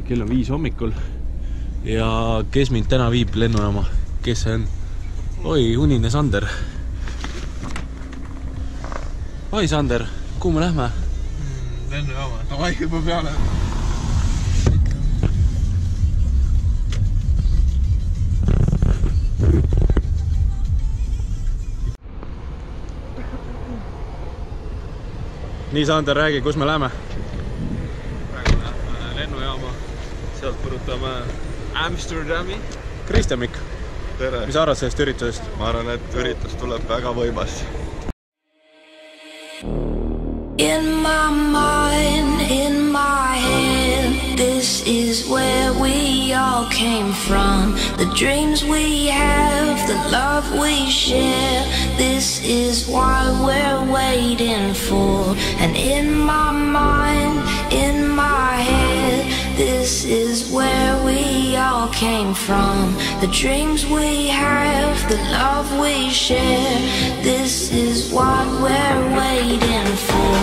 kell on 5 hommikul ja kes mind täna viib lennujaama? Kes see on? Oi, unine Sander. Oi Sander, kuhu me lähme? Lennujaama. Davai, juba peale. Nii Sander, räägi, kus me läheme? Praegu lähme lennujaama. Sealt põrutame Amsterdami. Kristjan Mikk, Tere. mis arvad sellest üritusest? Ma arvan, et üritus tuleb väga võimas. In my mind, in my head, this is where we all came from. The dreams we have, the love we share, this is what we're waiting for. And in my mind, in my head, this is where we all came from. The dreams we have, the love we share, this is what we're waiting for.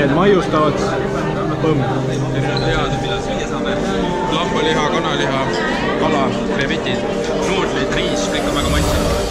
Need maiustavad põmm. Erinevad head, mida süüa saame. Lambaliha, kanaliha, kala, krevetid, nuudlid, riis, kõik on väga maitsevad.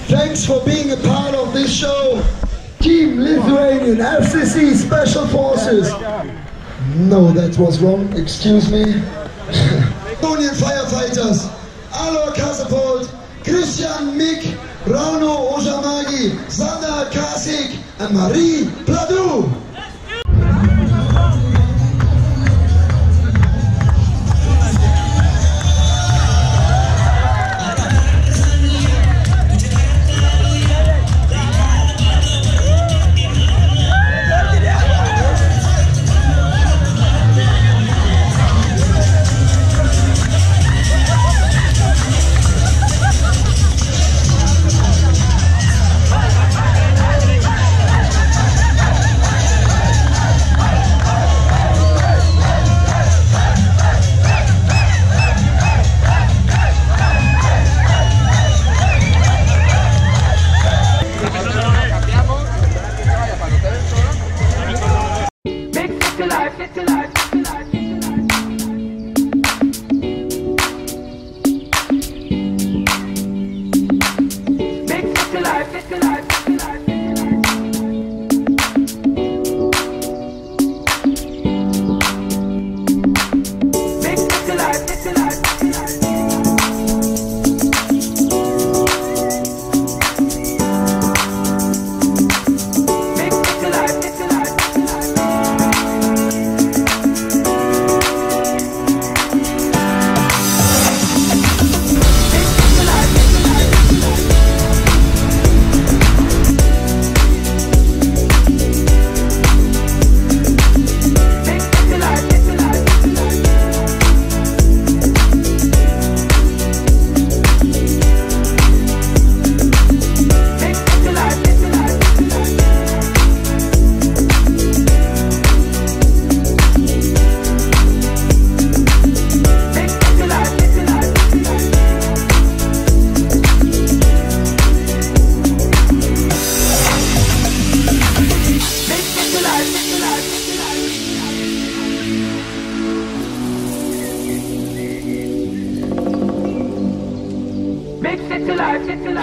Thanks for being a part of this show. Team Lithuanian FCC Special Forces. No, that was wrong. Excuse me. Estonian firefighters. Alor Kasapold, Christian Mick, Rauno Ojamagi, Sandra Kasik, and Marie Pladu.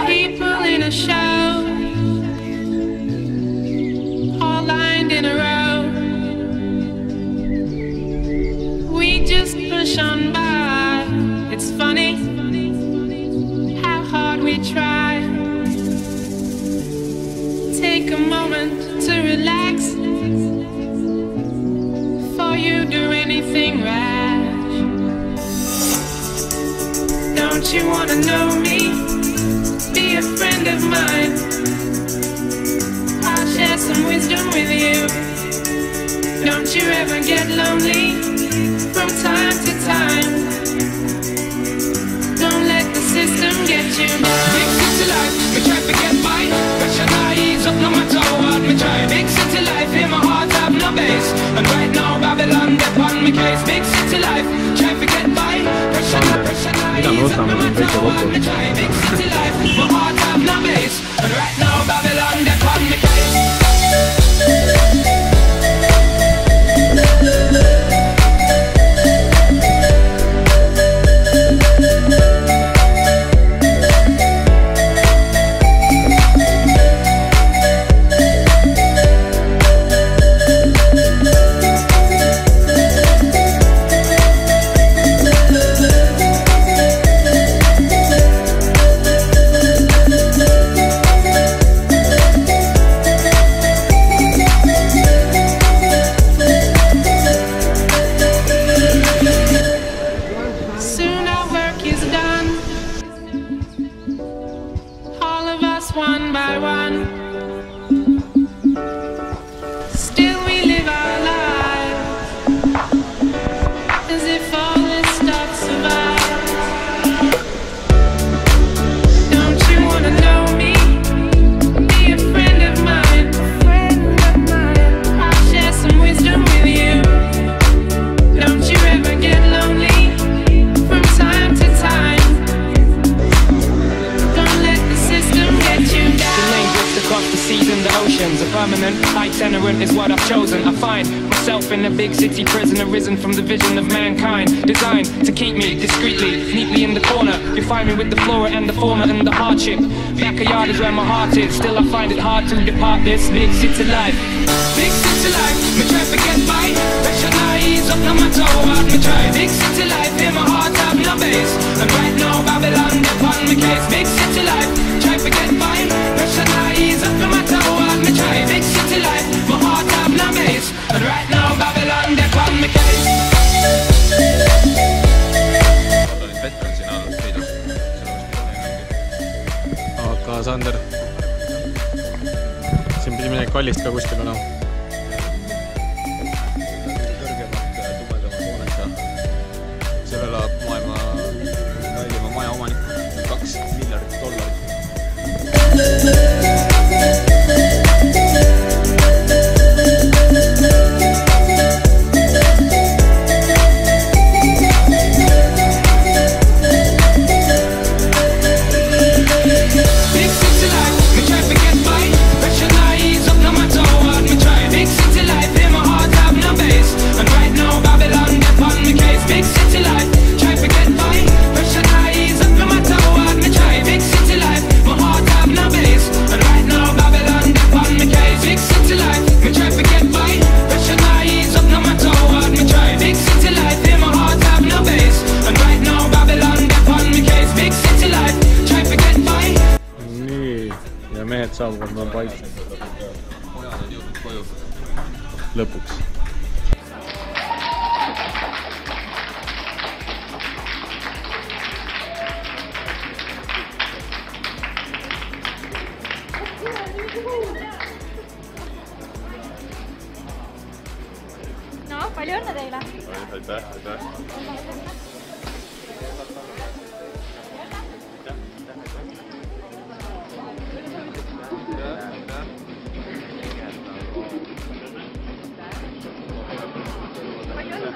People in a show, all lined in a row. We just push on by. It's funny how hard we try. Take a moment to relax before you do anything rash. Don't you wanna know me? Be a friend of mine. I'll share some wisdom with you. Don't you ever get lonely from time to time. Don't let the system get you down. Big city life, me try to get by. Pressure not ease up no matter how hard me try. Big city life, in my heart have no base. And right now Babylon they on me case. Big city life, try to get by. Pressure not ease up no matter how hard me try. Big city life, my heart have no base. And right now Babylon they on me case. One by one, still we live our lives as if all this stuff survives. Don't you wanna know me? Be a friend of mine. I'll share some wisdom with you. Don't you ever get lonely from time to time. Don't let the system get you down. Across the seas and the oceans, a permanent high tenor ignorant is what I've chosen. I find myself in a big city prison, arisen from the vision of mankind, designed to keep me discreetly, neatly in the corner. You find me with the flora and the fauna and the hardship. Backyard is where my heart is. Still I find it hard to depart this big city life. Big city life, me try to get by. Pressure eyes up no matter how hard me try. Big city life, in my heart have no base. And right now Babylon upon me case. Big city life, try to get by. Pressure eyes up no matter how hard me try. Big city life, my heart have no base. And right now Babylon upon me case. Aga Sander, siin pidi midagi kallist ka kuskil olema. Seal elab maailma kallima maja omanik, $2 miljardit. Mehed saabuvad ma paika. Pojad on jõudnud koju. Lõpuks. No, palju õnne teile! Aitäh! Palju õnne!